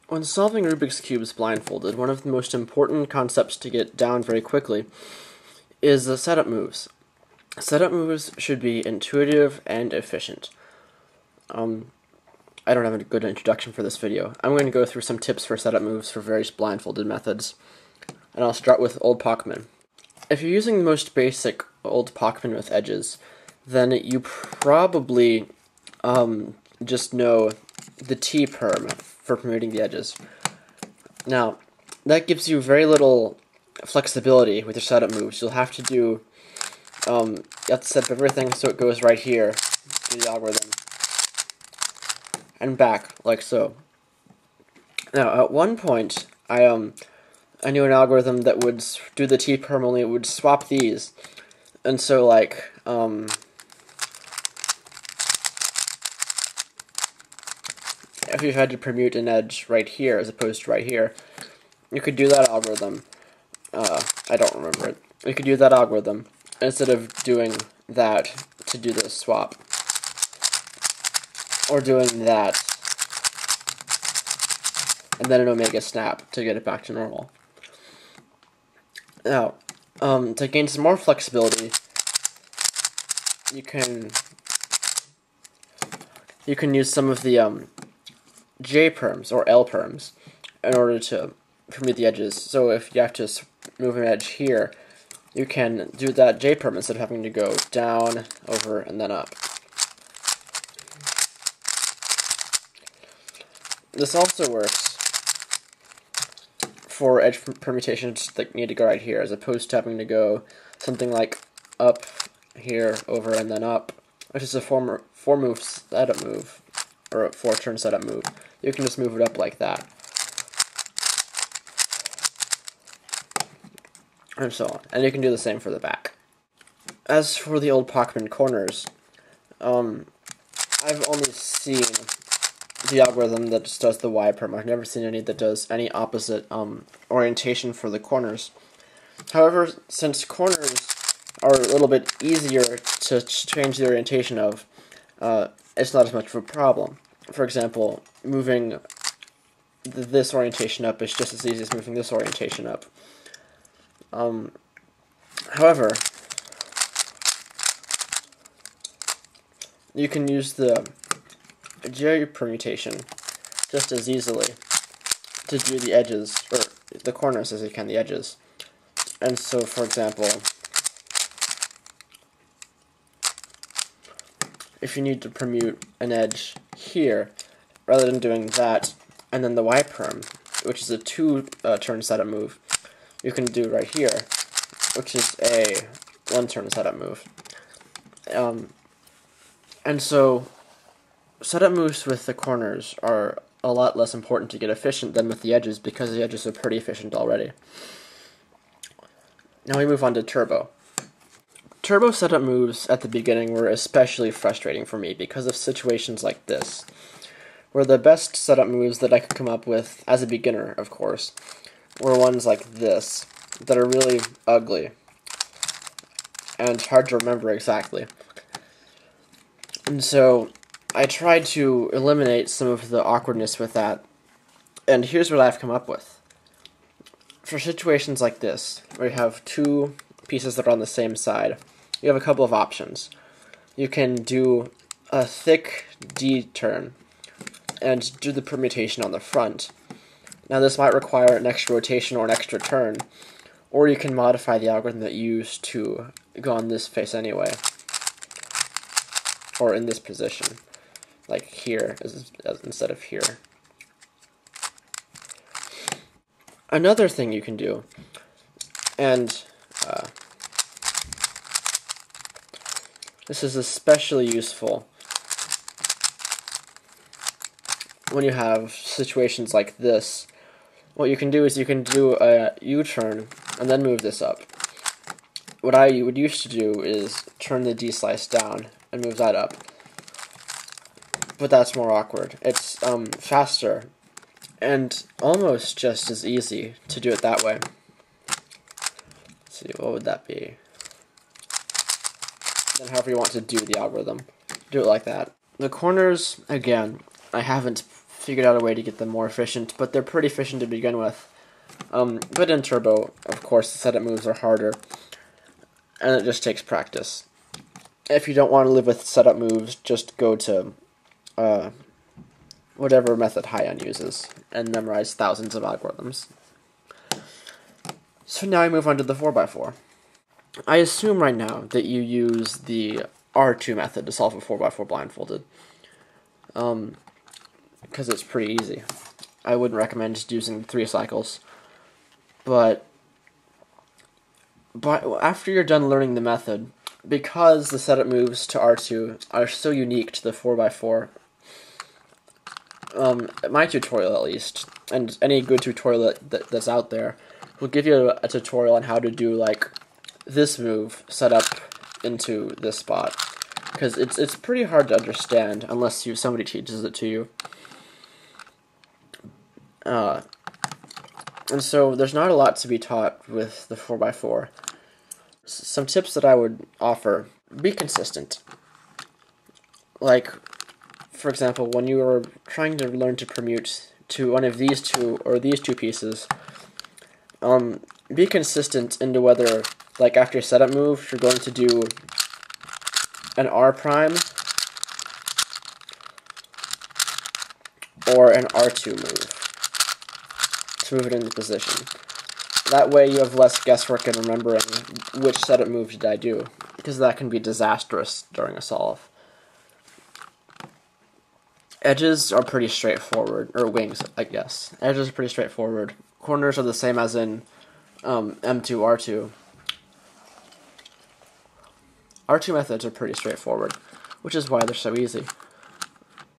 When solving Rubik's Cubes blindfolded, one of the most important concepts to get down very quickly is the setup moves. Setup moves should be intuitive and efficient. I don't have a good introduction for this video. I'm going to go through some tips for setup moves for various blindfolded methods, and I'll start with Old Pockman. If you're using the most basic Old Pockman with edges, then you probably just know the T perm for promoting the edges. Now, that gives you very little flexibility with your setup moves. You'll have to do, you have to set up everything so it goes right here in the algorithm, and back, like so. Now, at one point, I knew an algorithm that would do the T perm, only it would swap these, and so, like, if you had to permute an edge right here as opposed to right here, you could do that algorithm. I don't remember it. You could do that algorithm instead of doing that to do the swap, or doing that and then an omega snap to get it back to normal. Now, to gain some more flexibility, you can use some of the J perms or L perms in order to permute the edges. So if you have to move an edge here, you can do that J perm instead of having to go down, over, and then up. This also works for edge permutations that need to go right here, as opposed to having to go something like up, here, over, and then up, which is a four-move setup move, or a four-turn setup move. You can just move it up like that, and so on. And you can do the same for the back. As for the Old Pockman corners, I've only seen the algorithm that just does the Y perm. I've never seen any that does any opposite orientation for the corners. However, since corners are a little bit easier to change the orientation of, it's not as much of a problem. For example, moving this orientation up is just as easy as moving this orientation up. However, you can use the J permutation just as easily to do the edges, or the corners as you can the edges. And so, for example, if you need to permute an edge here, rather than doing that and then the Y perm, which is a two-turn setup move, you can do right here, which is a one-turn setup move. And so, setup moves with the corners are a lot less important to get efficient than with the edges, because the edges are pretty efficient already. Now we move on to turbo. Turbo setup moves at the beginning were especially frustrating for me because of situations like this, where the best setup moves that I could come up with, as a beginner of course, were ones like this, that are really ugly and hard to remember exactly. And so I tried to eliminate some of the awkwardness with that, and here's what I've come up with. For situations like this, where you have two pieces that are on the same side, you have a couple of options. You can do a thick D turn and do the permutation on the front. Now this might require an extra rotation or an extra turn, or you can modify the algorithm that you use to go on this face anyway, or in this position, like here instead of here. Another thing you can do, and this is especially useful when you have situations like this. What you can do is you can do a U-turn and then move this up. What I would used to do is turn the D slice down and move that up, but that's more awkward. It's faster and almost just as easy to do it that way. Let's see, what would that be? Then however you want to do the algorithm, do it like that. The corners, again, I haven't figured out a way to get them more efficient, but they're pretty efficient to begin with. But in Turbo, of course, the setup moves are harder, and it just takes practice. If you don't want to live with setup moves, just go to whatever method High-On uses and memorize thousands of algorithms. So now I move on to the 4x4. I assume right now that you use the R2 method to solve a 4x4 blindfolded, because it's pretty easy. I wouldn't recommend just using 3 cycles, but after you're done learning the method, because the setup moves to R2 are so unique to the 4x4, my tutorial at least, and any good tutorial that's out there, will give you a tutorial on how to do, like, this move set up into this spot, because it's pretty hard to understand unless somebody teaches it to you. And so there's not a lot to be taught with the 4x4. Some tips that I would offer: be consistent. Like, for example, when you are trying to learn to permute to one of these two or these two pieces, be consistent into whether, like, after your setup move, you're going to do an R prime or an R2 move to move it into position. That way you have less guesswork in remembering which setup move did I do, because that can be disastrous during a solve. Edges are pretty straightforward, or wings, I guess. Edges are pretty straightforward. Corners are the same as in M2, R2. R2 methods are pretty straightforward, which is why they're so easy.